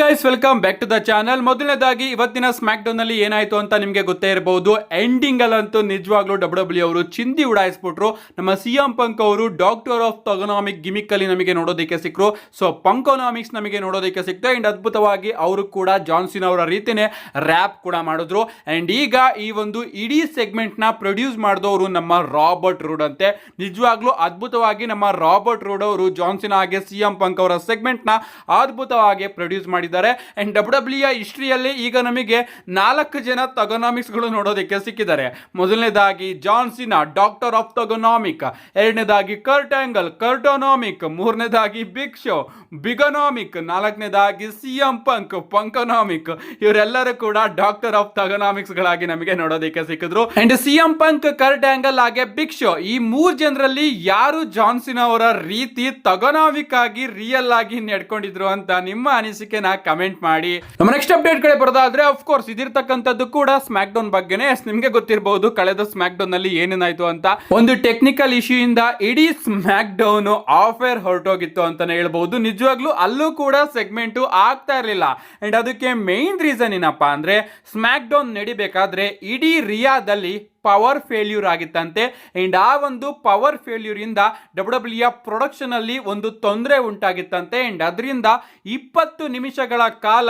Guys, welcome back to the channel. ಮೊದಲನೇದಾಗಿ ಇವತ್ತಿನ smack down ಅಲ್ಲಿ ಏನಾಯ್ತು ಅಂತ ನಿಮಗೆ ಗೊತ್ತೇ ಇರಬಹುದು. ಎಂಡಿಂಗ್ ಅಲ್ಲಂತೂ ನಿಜವಾಗ್ಲೂ ಡಬ್ಲ್ಯೂ ಅವರು ಚಿಂದಿ ಉಡಾಯಿಸ್ಬಿಟ್ರು. ನಮ್ಮ ಸಿಎಂ ಪಂಕ್ ಅವರು ಡಾಕ್ಟರ್ ಆಫ್ ತೊಗೊನಾಮಿಕ್ ಗಿಮಿಕ್ ಅಲ್ಲಿ ನಮಗೆ ನೋಡೋದಕ್ಕೆ ಸಿಕ್ಕರು. ಸೊ ಪಂಕೋನಾಮಿಕ್ಸ್ ನಮಗೆ ನೋಡೋದಕ್ಕೆ ಸಿಕ್ತು. ಅಂಡ್ ಅದ್ಭುತವಾಗಿ ಅವರು ಕೂಡ ಜಾನ್ಸಿನ್ ಅವರ ರೀತಿನೇ ರ್ಯಾಪ್ ಕೂಡ ಮಾಡಿದ್ರು. ಅಂಡ್ ಈಗ ಈ ಒಂದು ಇಡೀ ಸೆಗ್ಮೆಂಟ್ ನ ಪ್ರೊಡ್ಯೂಸ್ ಮಾಡಿದವರು ನಮ್ಮ ರಾಬರ್ಟ್ ರೂಡ್ ಅಂತೆ. ನಿಜವಾಗ್ಲೂ ಅದ್ಭುತವಾಗಿ ನಮ್ಮ ರಾಬರ್ಟ್ ರೂಡ್ ಅವರು ಜಾನ್ಸಿನ್ ಹಾಗೆ ಸಿಎಂ ಪಂಕ್ ಅವರ ಸೆಗ್ಮೆಂಟ್ ನ ಅದ್ಭುತವಾಗಿ ಪ್ರೊಡ್ಯೂಸ್ ಮಾಡಿದ್ದಾರೆ. ಅಂಡ್ ಡಬ್ಲ್ಯೂ ಹಿಸ್ಟ್ರಿಯಲ್ಲಿ ಈಗ ನಮಗೆ 4 ಜನ ತೊಗೊನಾಮಿಕ್ಸ್ ಗಳು ನೋಡೋದಕ್ಕೆ ಸಿಕ್ಕಿದ್ದಾರೆ. ಮೊದಲನೇದಾಗಿ ಜಾನ್ಸಿನಾ ಡಾಕ್ಟರ್ ಆಫ್ ತೊಗೊನಾಮಿಕ್, ಎರಡನೇದಾಗಿ ಕರ್ಟ್ ಆಂಗಲ್ ಕರ್ಟೋನಾಮಿಕ್, ಮೂರನೇದಾಗಿ ಬಿಗ್ ಶೋ ಬಿಗನಾಮಿಕ್, ನಾಲ್ಕನೇದಾಗಿ ಸಿಎಂ ಪಂಕ್ ಪಂಕೋನಾಮಿಕ್. ಇವರೆಲ್ಲರೂ ಕೂಡ ಡಾಕ್ಟರ್ ಆಫ್ ತೊಗೊನಾಮಿಕ್ಸ್ ಗಳಾಗಿ ನಮಗೆ ನೋಡೋದಕ್ಕೆ ಸಿಕ್ಕಿದ್ರು. ಅಂಡ್ ಸಿಎಂ ಪಂಕ್, ಕರ್ಟ್ ಆಂಗಲ್ ಹಾಗೆ ಬಿಗ್ ಶೋ ಈ 3 ಜನರಲ್ಲಿ ಯಾರು ಜಾನ್ಸಿನಾ ಅವರ ರೀತಿ ತೊಗೊನಾಮಿಕ್ ಆಗಿ ರಿಯಲ್ ಆಗಿ ನಡ್ಕೊಂಡಿದ್ರು ಅಂತ ನಿಮ್ಮ ಅನಿಸಿಕೆನ ಕಮೆಂಟ್ ಮಾಡಿ. ನಮ್ಮ ನೆಕ್ಸ್ಟ್ ಅಪ್ಡೇಟ್ ಕಡೆ ಬರೋದಾದ್ರೆ ಆಫ್ ಕೋರ್ಸ್ ಇದಿರ್ತಕ್ಕಂಥದ್ದು ಕೂಡ ಸ್ಮ್ಯಾಕ್ ಡೌನ್ ಬಗ್ಗೆನೇ. ನಿಮ್ಗೆ ಗೊತ್ತಿರಬಹುದು ಕಳೆದ ಸ್ಮ್ಯಾಕ್ ಡೌನ್ ನಲ್ಲಿ ಏನೇನಾಯ್ತು ಅಂತ. ಒಂದು ಟೆಕ್ನಿಕಲ್ ಇಶ್ಯೂ ಇಂದ ಇಡೀ ಸ್ಮ್ಯಾಕ್ ಡೌನ್ ಆಫ್ ಏರ್ ಹೊರಟೋಗಿತ್ತು ಅಂತಾನೆ ಹೇಳ್ಬಹುದು. ನಿಜವಾಗ್ಲೂ ಅಲ್ಲೂ ಕೂಡ ಸೆಗ್ಮೆಂಟ್ ಆಗ್ತಾ ಇರಲಿಲ್ಲ. ಅಂಡ್ ಅದಕ್ಕೆ ಮೇನ್ ರೀಸನ್ ಏನಪ್ಪಾ ಅಂದ್ರೆ ಸ್ಮ್ಯಾಕ್ ಡೌನ್ ನಡಿಬೇಕಾದ್ರೆ ಇಡೀ ರಿಯಾದಲ್ಲಿ ಪವರ್ ಫೇಲ್ಯೂರ್ ಆಗಿತ್ತಂತೆ. ಅಂಡ್ ಆ ಒಂದು ಪವರ್ ಫೇಲ್ಯೂರ್ ಇಂದ ಡಬ್ಲ್ಯೂ ಪ್ರೊಡಕ್ಷನ್ ಅಲ್ಲಿ ಒಂದು ತೊಂದರೆ ಉಂಟಾಗಿತ್ತಂತೆ. ಅಂಡ್ ಅದರಿಂದ 20 ನಿಮಿಷಗಳ ಕಾಲ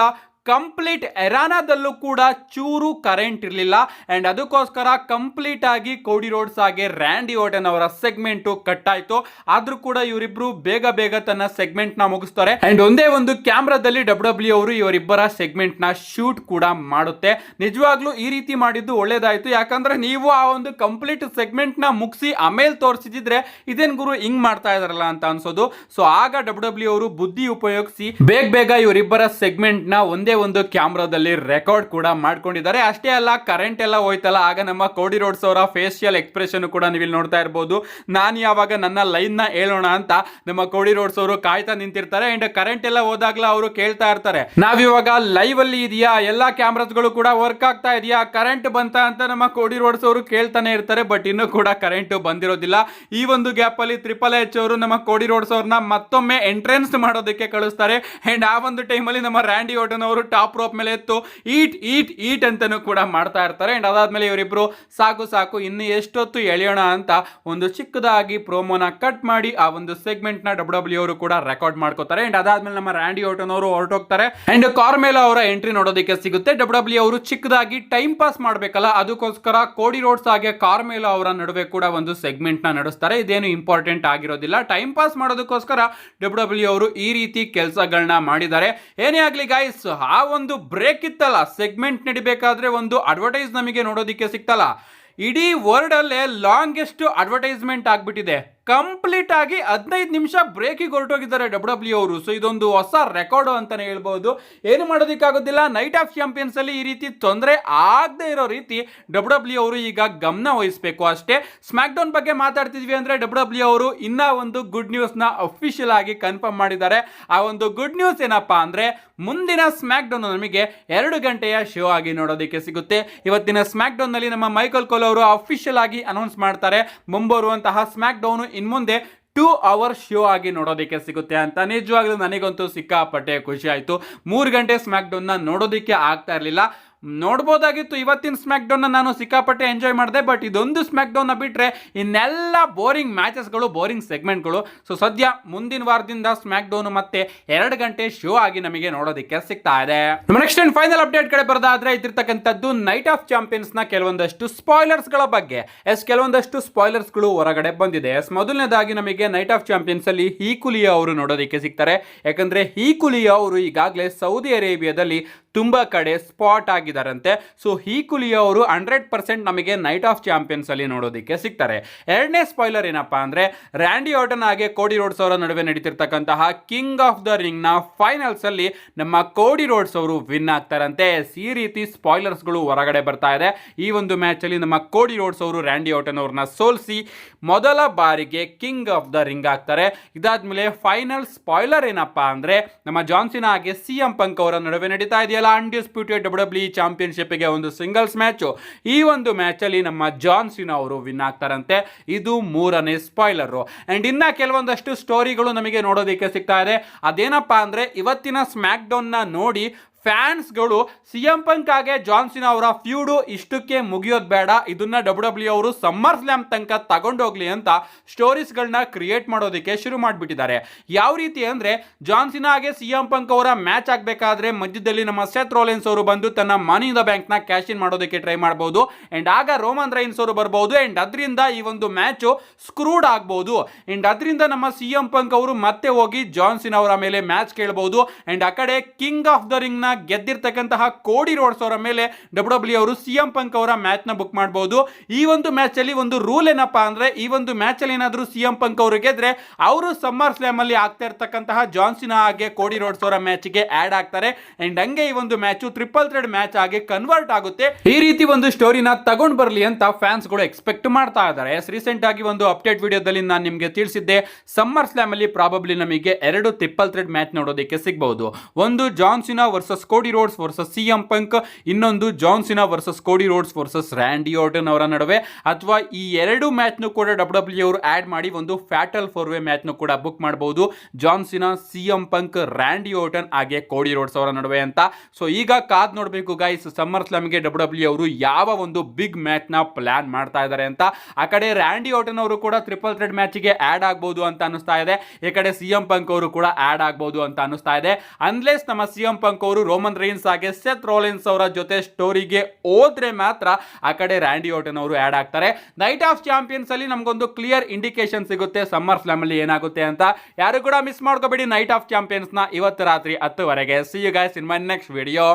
ಕಂಪ್ಲೀಟ್ ಎರಾನಾದಲ್ಲೂ ಕೂಡ ಚೂರು ಕರೆಂಟ್ ಇರಲಿಲ್ಲ. ಅಂಡ್ ಅದಕ್ಕೋಸ್ಕರ ಕಂಪ್ಲೀಟ್ ಆಗಿ ಕೋಡಿ ರೋಡ್ಸ್ ಹಾಗೆ ರ್ಯಾಂಡಿ ಓಟನ್ ಅವರ ಸೆಗ್ಮೆಂಟ್ ಕಟ್ ಆಯ್ತು. ಆದ್ರೂ ಕೂಡ ಇವರಿಬ್ರು ಬೇಗ ತನ್ನ ಸೆಗ್ಮೆಂಟ್ ನ ಮುಗಿಸ್ತಾರೆ. ಅಂಡ್ ಒಂದೇ ಒಂದು ಕ್ಯಾಮ್ರಾದಲ್ಲಿ ಡಬ್ಲ್ಯೂ ಅವರು ಇವರಿಬ್ಬರ ಸೆಗ್ಮೆಂಟ್ ನ ಶೂಟ್ ಕೂಡ ಮಾಡುತ್ತೆ. ನಿಜವಾಗ್ಲೂ ಈ ರೀತಿ ಮಾಡಿದ್ದು ಒಳ್ಳೇದಾಯ್ತು. ಯಾಕಂದ್ರೆ ನೀವು ಆ ಒಂದು ಕಂಪ್ಲೀಟ್ ಸೆಗ್ಮೆಂಟ್ ನ ಮುಗಿಸಿ ಆಮೇಲೆ ತೋರಿಸಿದ್ರೆ ಇದೇನ್ ಗುರು ಹಿಂಗ್ ಮಾಡ್ತಾ ಇದಾರಲ್ಲ ಅಂತ ಅನ್ಸೋದು. ಸೊ ಆಗ ಡಬ್ಲ್ಯೂ ಅವರು ಬುದ್ಧಿ ಉಪಯೋಗಿಸಿ ಬೇಗ ಇವರಿಬ್ಬರ ಸೆಗ್ಮೆಂಟ್ ನ ಒಂದೇ ಒಂದು ಕ್ಯಾಮ್ರಾದಲ್ಲಿ ರೆಕಾರ್ಡ್ ಕೂಡ ಮಾಡ್ಕೊಂಡಿದ್ದಾರೆ. ಅಷ್ಟೇ ಅಲ್ಲ, ಕರೆಂಟ್ ಎಲ್ಲ ಹೋಯ್ತಲ್ಲ, ಆಗ ನಮ್ಮ ಕೋಡಿ ರೋಡ್ಸ್ ಅವರ ಫೇಶಿಯಲ್ ಎಕ್ಸ್ಪ್ರೆಷನ್ ಕೂಡ ನೀವು ಇಲ್ಲಿ ನೋಡ್ತಾ ಇರಬಹುದು. ನಾನು ಯಾವಾಗ ನನ್ನ ಲೈನ್ ನ ಹೇಳೋಣ ಅಂತ ನಮ್ಮ ಕೋಡಿ ರೋಡ್ಸ್ ಅವರು ಕಾಯ್ತಾ ನಿಂತಿರ್ತಾರೆ. ಅಂಡ್ ಕರೆಂಟ್ ಎಲ್ಲ ಹೋದಾಗ್ಲ ಅವರು ಕೇಳ್ತಾ ಇರ್ತಾರೆ, ನಾವಿವಾಗ ಲೈವ್ ಅಲ್ಲಿ ಇದೆಯಾ, ಎಲ್ಲಾ ಕ್ಯಾಮ್ರಾಸ್ ಗಳು ಕೂಡ ವರ್ಕ್ ಆಗ್ತಾ ಇದೆಯಾ, ಕರೆಂಟ್ ಬಂತ ಅಂತ ನಮ್ಮ ಕೋಡಿ ರೋಡ್ಸ್ ಅವರು ಕೇಳ್ತಾನೆ ಇರ್ತಾರೆ. ಬಟ್ ಇನ್ನೂ ಕೂಡ ಕರೆಂಟ್ ಬಂದಿರೋದಿಲ್ಲ. ಈ ಒಂದು ಗ್ಯಾಪ್ ಅಲ್ಲಿ ಟ್ರಿಪಲ್ ಎಚ್ ಅವರು ನಮ್ಮ ಕೋಡಿ ರೋಡ್ಸ್ ಅವ್ರನ್ನ ಮತ್ತೊಮ್ಮೆ ಎಂಟ್ರೆನ್ಸ್ ಮಾಡೋದಕ್ಕೆ ಕಳಿಸ್ತಾರೆ. ಅಂಡ್ ಆ ಒಂದು ಟೈಮ್ ಅಲ್ಲಿ ನಮ್ಮ ರ್ಯಾಂಡಿ ಓಟನ್ ಅವರು ಟಾಪ್ ರೋಪ್ ಮೇಲೆ ಎತ್ತು ಈಟ್ ಅಂತಾನೂ ಕೂಡ ಮಾಡ್ತಾ ಇರ್ತಾರೆ. ಅಂಡ್ ಅದಾದ್ಮೇಲೆ ಇವರಿಬ್ರು ಸಾಕು ಇನ್ನು ಎಷ್ಟೊತ್ತು ಎಳೆಯೋಣ ಅಂತ ಒಂದು ಚಿಕ್ಕದಾಗಿ ಪ್ರೋಮೋನ ಕಟ್ ಮಾಡಿ ಆ ಒಂದು ಸೆಗ್ಮೆಂಟ್ ನ ಡಬ್ಲ್ಯೂ ಅವರು ಕೂಡ ರೆಕಾರ್ಡ್ ಮಾಡ್ಕೋತಾರೆ. ಅಂಡ್ ಅದಾದ್ಮೇಲೆ ನಮ್ಮ ರ್ಯಾಂಡಿ ಓಟನ್ ಅವರು ಹೊರಟೋಗ್ತಾರೆ. ಅಂಡ್ ಕಾರ್ಮೆಲೋ ಅವರ ಎಂಟ್ರಿ ನೋಡೋದಕ್ಕೆ ಸಿಗುತ್ತೆ. ಡಬ್ಲ್ಯೂ ಅವರು ಚಿಕ್ಕದಾಗಿ ಟೈಮ್ ಪಾಸ್ ಮಾಡ್ಬೇಕಲ್ಲ, ಅದಕ್ಕೋಸ್ಕರ ಕೋಡಿ ರೋಡ್ಸ್ ಹಾಗೆ ಕಾರ್ಮೆಲೋ ಅವರ ನಡುವೆ ಕೂಡ ಒಂದು ಸೆಗ್ಮೆಂಟ್ ನ ನಡೆಸ್ತಾರೆ. ಇದೇನು ಇಂಪಾರ್ಟೆಂಟ್ ಆಗಿರೋದಿಲ್ಲ, ಟೈಮ್ ಪಾಸ್ ಮಾಡೋದಕ್ಕೋಸ್ಕರ ಡಬ್ಲ್ಯೂ ಅವರು ಈ ರೀತಿ ಕೆಲಸಗಳನ್ನ ಮಾಡಿದ್ದಾರೆ. ಏನೇ ಆಗ್ಲಿ ಗೈಸ್, ಆ ಒಂದು ಬ್ರೇಕ್ ಇತ್ತಲ್ಲ, ಸೆಗ್ಮೆಂಟ್ ನಡಿಬೇಕಾದ್ರೆ ಒಂದು ಅಡ್ವರ್ಟೈಸ್ ನಮಗೆ ನೋಡೋದಿಕ್ಕೆ ಸಿಕ್ತಲ್ಲ, ಇಡೀ ವರ್ಲ್ಡ್ ಅಲ್ಲೇ ಲಾಂಗೆಸ್ಟ್ ಅಡ್ವರ್ಟೈಸ್ಮೆಂಟ್ ಆಗ್ಬಿಟ್ಟಿದೆ. ಕಂಪ್ಲೀಟ್ ಆಗಿ 15 ನಿಮಿಷ ಬ್ರೇಕಿಗೆ ಹೊರಟೋಗಿದ್ದಾರೆ ಡಬ್ಲ್ಯೂ ಅವರು. ಸೊ ಇದೊಂದು ಹೊಸ ರೆಕಾರ್ಡ್ ಅಂತಾನೆ ಹೇಳ್ಬಹುದು. ಏನು ಮಾಡೋದಕ್ಕಾಗೋದಿಲ್ಲ, ನೈಟ್ ಆಫ್ ಚಾಂಪಿಯನ್ಸ್ ಅಲ್ಲಿ ಈ ರೀತಿ ತೊಂದರೆ ಆಗದೆ ಇರೋ ರೀತಿ ಡಬ್ಲ್ಯೂ ಅವರು ಈಗ ಗಮನ ವಹಿಸಬೇಕು ಅಷ್ಟೇ. ಸ್ಮ್ಯಾಕ್ ಡೌನ್ ಬಗ್ಗೆ ಮಾತಾಡ್ತಿದ್ವಿ ಅಂದ್ರೆ ಡಬ್ಲ್ಯೂ ಅವರು ಇನ್ನ ಒಂದು ಗುಡ್ ನ್ಯೂಸ್ ನ ಅಫಿಷಿಯಲ್ ಆಗಿ ಕನ್ಫರ್ಮ್ ಮಾಡಿದ್ದಾರೆ. ಆ ಒಂದು ಗುಡ್ ನ್ಯೂಸ್ ಏನಪ್ಪಾ ಅಂದ್ರೆ ಮುಂದಿನ ಸ್ಮ್ಯಾಕ್ ಡೌನ್ ನಮಗೆ 2 ಗಂಟೆಯ ಶೋ ಆಗಿ ನೋಡೋದಕ್ಕೆ ಸಿಗುತ್ತೆ. ಇವತ್ತಿನ ಸ್ಮ್ಯಾಕ್ ಡೌನ್ ನಲ್ಲಿ ನಮ್ಮ ಮೈಕಲ್ ಕೋಲ್ ಅವರು ಅಫಿಷಿಯಲ್ ಆಗಿ ಅನೌನ್ಸ್ ಮಾಡ್ತಾರೆ, ಮುಂಬರುವಂತಹ ಸ್ಮ್ಯಾಕ್ ಡೌನ್ ಇನ್ಮುಂದೆ 2 ಅವರ್ ಶೋ ಆಗಿ ನೋಡೋದಕ್ಕೆ ಸಿಗುತ್ತೆ ಅಂತ. ನಿಜವಾಗ್ಲೂ ನನಗಂತೂ ಸಿಕ್ಕಾಪಟ್ಟೆ ಖುಷಿ ಆಯ್ತು. 3 ಗಂಟೆ ಸ್ಮ್ಯಾಕ್ ಡೌನ್ ನ ನೋಡೋದಕ್ಕೆ ಆಗ್ತಾ ಇರಲಿಲ್ಲ. ನೋಡ್ಬೋದಾಗಿತ್ತು. ಇವತ್ತಿನ ಸ್ಮ್ಯಾಕ್ ಡೌನ್ ನಾನು ಸಿಕ್ಕಾಪಟ್ಟೆ ಎಂಜಾಯ್ ಮಾಡಿದೆ. ಬಟ್ ಇದೊಂದು ಸ್ಮ್ಯಾಕ್ ಡೌನ್ ಬಿಟ್ರೆ ಇನ್ನೆಲ್ಲ ಬೋರಿಂಗ್ ಮ್ಯಾಚಸ್ಗಳು, ಬೋರಿಂಗ್ ಸೆಗ್ಮೆಂಟ್ಗಳು. ಸೊ ಸದ್ಯ ಮುಂದಿನ ವಾರದಿಂದ ಸ್ಮ್ಯಾಕ್ ಡೌನ್ ಮತ್ತೆ 2 ಗಂಟೆ ಶೋ ಆಗಿ ನಮಗೆ ನೋಡೋದಕ್ಕೆ ಸಿಗ್ತಾ ಇದೆ. ನೆಕ್ಸ್ಟ್ ಅಂಡ್ ಫೈನಲ್ ಅಪ್ಡೇಟ್ ಕಡೆ ಬರೋದಾದ್ರೆ ಇದಿರ್ತಕ್ಕಂಥದ್ದು ನೈಟ್ ಆಫ್ ಚಾಂಪಿಯನ್ಸ್ ನ ಕೆಲವೊಂದಷ್ಟು ಸ್ಪಾಯ್ಲರ್ಸ್ ಗಳ ಬಗ್ಗೆ. ಕೆಲವೊಂದಷ್ಟು ಸ್ಪಾಯ್ಲರ್ಸ್ ಗಳು ಹೊರಗಡೆ ಬಂದಿದೆ. ಮೊದಲನೇದಾಗಿ ನಮಗೆ ನೈಟ್ ಆಫ್ ಚಾಂಪಿಯನ್ಸ್ ಅಲ್ಲಿ ಹೀಕುಲಿಯಾ ಅವರು ನೋಡೋದಕ್ಕೆ ಸಿಗ್ತಾರೆ. ಯಾಕಂದ್ರೆ ಹೀಕುಲಿಯಾ ಅವರು ಈಗಾಗಲೇ ಸೌದಿ ಅರೇಬಿಯಾದಲ್ಲಿ ತುಂಬಾ ಕಡೆ ಸ್ಪಾಟ್ ಆಗಿದ್ದಾರಂತೆ. ಸೊ ಹೀಕುಲಿಯಾ ಅವರು 100% ನಮಗೆ ನೈಟ್ ಆಫ್ ಚಾಂಪಿಯನ್ಸ್ ಅಲ್ಲಿ ನೋಡೋದಕ್ಕೆ ಸಿಗ್ತಾರೆ. ಎರಡನೇ ಸ್ಪಾಯ್ಲರ್ ಏನಪ್ಪಾ ಅಂದ್ರೆ ರ್ಯಾಂಡಿ ಆರ್ಟನ್ ಹಾಗೆ ಕೋಡಿ ರೋಡ್ಸ್ ಅವರ ನಡುವೆ ನಡೀತಿರ್ತಕ್ಕಂತಹ ಕಿಂಗ್ ಆಫ್ ದ ರಿಂಗ್ ನ ಫೈನಲ್ಸ್ ಅಲ್ಲಿ ನಮ್ಮ ಕೋಡಿ ರೋಡ್ಸ್ ಅವರು ವಿನ್ ಆಗ್ತಾರಂತೆ. ಈ ರೀತಿ ಸ್ಪಾಯ್ಲರ್ಸ್ ಗಳು ಹೊರಗಡೆ ಬರ್ತಾ ಇದೆ. ಈ ಒಂದು ಮ್ಯಾಚ್ ಅಲ್ಲಿ ನಮ್ಮ ಕೋಡಿ ರೋಡ್ಸ್ ಅವರು ರ್ಯಾಂಡಿ ಆರ್ಟನ್ ಅವರನ್ನ ಸೋಲಿಸಿ ಮೊದಲ ಬಾರಿಗೆ ಕಿಂಗ್ ಆಫ್ ದ ರಿಂಗ್ ಆಗ್ತಾರೆ. ಇದಾದ್ಮೇಲೆ ಫೈನಲ್ ಸ್ಪಾಯ್ಲರ್ ಏನಪ್ಪಾ ಅಂದ್ರೆ ನಮ್ಮ ಜಾನ್ಸಿನಾ ಹಾಗೆ ಸಿಎಂ ಪಂಕ್ ಅವರ ನಡುವೆ ನಡೀತಾ ಇದೆಯಲ್ಲ ಇದೆಯಲ್ಲ ಅನ್ಡಿಸ್ಪ್ಯೂಟೆಡ್ WWE ಚಾಂಪಿಯನ್ಶಿಪ್ ಗೆ ಒಂದು ಸಿಂಗಲ್ಸ್ ಮ್ಯಾಚ್. ಈ ಒಂದು ಮ್ಯಾಚ್ ಅಲ್ಲಿ ನಮ್ಮ ಜಾನ್ ಸಿನಾ ಅವರು ವಿನ್ ಆಗ್ತಾರಂತೆ. ಇದು 3ನೇ ಸ್ಪಾಯ್ಲರ್. ಅಂಡ್ ಇನ್ನ ಕೆಲವೊಂದಷ್ಟು ಸ್ಟೋರಿಗಳು ನಮಗೆ ನೋಡೋದಕ್ಕೆ ಸಿಗ್ತಾ ಇದೆ. ಅದೇನಪ್ಪಾ ಅಂದ್ರೆ ಇವತ್ತಿನ ಸ್ಮ್ಯಾಕ್ ಡೌನ್ ನ ನೋಡಿ ಫ್ಯಾನ್ಸ್ಗಳು ಸಿಎಂ ಪಂಕ್ ಹಾಗೆ ಜಾನ್ ಸಿನಾ ಅವರ ಫ್ಯೂಡು ಇಷ್ಟಕ್ಕೆ ಮುಗಿಯೋದು ಬೇಡ, ಇದನ್ನ WWE ಅವರು ಸಮ್ಮರ್ ಸ್ಲ್ಯಾಮ್ ತನಕ ತಗೊಂಡೋಗ್ಲಿ ಅಂತ ಸ್ಟೋರೀಸ್ಗಳನ್ನ ಕ್ರಿಯೇಟ್ ಮಾಡೋದಕ್ಕೆ ಶುರು ಮಾಡಿಬಿಟ್ಟಿದ್ದಾರೆ. ಯಾವ ರೀತಿ ಅಂದ್ರೆ ಜಾನ್ ಸಿನಾ ಹಾಗೆ ಸಿಎಂ ಪಂಕ್ ಅವರ ಮ್ಯಾಚ್ ಆಗಬೇಕಾದ್ರೆ ಮಧ್ಯದಲ್ಲಿ ನಮ್ಮ ಸೆತ್ ರೋಲೆನ್ಸ್ ಅವರು ಬಂದು ತನ್ನ ಮನಿ ಇನ್ ದ ಬ್ಯಾಂಕ್ ನ ಕ್ಯಾಶ್ ಇನ್ ಮಾಡೋದಕ್ಕೆ ಟ್ರೈ ಮಾಡಬಹುದು. ಅಂಡ್ ಆಗ ರೋಮನ್ ರೈನ್ಸ್ ಅವರು ಬರಬಹುದು. ಅಂಡ್ ಅದರಿಂದ ಈ ಒಂದು ಮ್ಯಾಚ್ ಸ್ಕ್ರೂಡ್ ಆಗಬಹುದು. ಅಂಡ್ ಅದರಿಂದ ನಮ್ಮ ಸಿಎಂ ಪಂಕ್ ಅವರು ಮತ್ತೆ ಹೋಗಿ ಜಾನ್ ಸಿನಾ ಅವರ ಮೇಲೆ ಮ್ಯಾಚ್ ಕೇಳಬಹುದು. ಅಂಡ್ ಆ ಕಡೆ ಕಿಂಗ್ ಆಫ್ ದ ರಿಂಗ್ ನ ಗೆದ್ದಿರ್ತಕ್ಕಂತಹ ಕೋಡಿ ರೋಡ್ಸ್ ಅವರ ಮೇಲೆ WWE ಅವರು ಸಿಎಂ ಪಂಕ್ ಅವರ ಮ್ಯಾಚ್ ನ ಬುಕ್ ಮಾಡಬಹುದು. ಈ ಒಂದು ಮ್ಯಾಚ್ ಅಲ್ಲಿ ಒಂದು ರೂಲ್ ಏನಪ್ಪಾ ಅಂದ್ರೆ ಈ ಒಂದು ಮ್ಯಾಚ್ ಅಲ್ಲಿ ಏನಾದರೂ ಸಿಎಂ ಪಂಕ್ ಅವರು ಗೆದ್ರೆ ಅವರು ಸಮ್ಮರ್ ಸ್ಲ್ಯಾಮ್ ಅಲ್ಲಿ ಆಗ್ತಾ ಇರ್ತಕ್ಕಂತಹ ಜಾನ್ ಸಿನಾ ಹಾಗೆ ಕೋಡಿ ರೋಡ್ಸ್ ಅವರ ಮ್ಯಾಚ್ ಗೆ ಆಡ್ ಆಗ್ತಾರೆ. ಅಂಡ್ ಹಂಗೆ ಈ ಒಂದು ಮ್ಯಾಚ್ ಟ್ರಿಪಲ್ ಥ್ರೆಡ್ ಮ್ಯಾಚ್ ಆಗಿ ಕನ್ವರ್ಟ್ ಆಗುತ್ತೆ. ಈ ರೀತಿ ಒಂದು ಸ್ಟೋರಿನ ತಗೊಂಡ್ ಬರಲಿ ಅಂತ ಫ್ಯಾನ್ಸ್ ಗಳು ಎಕ್ಸ್ಪೆಕ್ಟ್ ಮಾಡ್ತಾ ಇದ್ದಾರೆ. ರೀಸೆಂಟ್ ಆಗಿ ಒಂದು ಅಪ್ಡೇಟ್ ವಿಡಿಯೋದಲ್ಲಿ ನಾನು ನಿಮಗೆ ತಿಳಿಸಿದ್ದೆ, ಸಮ್ಮರ್ ಸ್ಲ್ಯಾಮ್ ಅಲ್ಲಿ ಪ್ರಾಬಬ್ಲಿ ನಮಗೆ 2 ಟ್ರಿಪಲ್ ಥ್ರೆಡ್ ಮ್ಯಾಚ್ ನೋಡೋದಕ್ಕೆ ಸಿಗಬಹುದು. ಒಂದು John Cena versus Cody Rhodes versus CM Punk, ಇನ್ನೊಂದು John Cena versus Cody Rhodes versus Randy Orton ಅವರ ನಡುವೆ, ಅಥವಾ ಈ 2 ಮ್ಯಾಚ್ ನು ಕೂಡ WWE ಅವರು ಆಡ್ ಮಾಡಿ ಒಂದು ಫ್ಯಾಟಲ್ 4-ವೇ ಮ್ಯಾಚ್ ನು ಕೂಡ ಬುಕ್ ಮಾಡಬಹುದು, ಜಾನ್ ಸಿನಾ, ಸಿಎಂ ಪಂಕ್, ರ್ಯಾಂಡಿ ಆರ್ಟನ್ ಹಾಗೆ ಕೋಡಿ ರೋಡ್ಸ್ ಅವರ ನಡುವೆ ಅಂತ. ಸೊ ಈಗ ಕಾದ್ ನೋಡಬೇಕು ಗೈಸ್, ಸಮ್ಮರ್ ಸ್ಲ್ಯಾಮ್ ಗೆ WWE ಅವರು ಯಾವ ಒಂದು ಬಿಗ್ ಮ್ಯಾಚ್ ನ ಪ್ಲಾನ್ ಮಾಡ್ತಾ ಇದ್ದಾರೆ ಅಂತ. ಆ ಕಡೆ ರ್ಯಾಂಡಿ ಆರ್ಟನ್ ಅವರು ಕೂಡ ಟ್ರಿಪಲ್ ಥ್ರೆಡ್ ಮ್ಯಾಚ್ ಗೆ ಆಡ್ ಆಗಬಹುದು ಅಂತ ಅನಿಸ್ತಾ ಇದೆ. ಈ ಕಡೆ ಸಿಎಂ ಪಂಕ್ ಅವರು ಕೂಡ ಆಡ್ ಆಗಬಹುದು ಅಂತ ಅನಿಸ್ತಾ ಇದೆ. ಅನ್ಲೆಸ್ ನಮ್ಮ ಸಿಎಂ ಪಂಕ್ ಅವರು ರೋಮನ್ ರೈನ್ಸ್ ಹಾಗೆ ಸೆತ್ ರೋಲೆನ್ಸ್ ಅವರ ಜೊತೆ ಸ್ಟೋರಿಗೆ ಹೋದ್ರೆ ಮಾತ್ರ ಆ ಕಡೆ ರ್ಯಾಂಡಿ ಆರ್ಟನ್ ಅವರು ಆಡ್ ಆಗ್ತಾರೆ. ನೈಟ್ ಆಫ್ ಚಾಂಪಿಯನ್ಸ್ ಅಲ್ಲಿ ನಮಗೊಂದು ಕ್ಲಿಯರ್ ಇಂಡಿಕೇಶನ್ ಸಿಗುತ್ತೆ ಸಮ್ಮರ್ ಸ್ಲ್ಯಾಮ್ ಅಲ್ಲಿ ಏನಾಗುತ್ತೆ ಅಂತ. ಯಾರು ಕೂಡ ಮಿಸ್ ಮಾಡ್ಕೋಬೇಡಿ ನೈಟ್ ಆಫ್ ಚಾಂಪಿಯನ್ಸ್ ನ ಇವತ್ತು ರಾತ್ರಿ 10 ಗಂಟೆಗೆ. See you guys in my next video.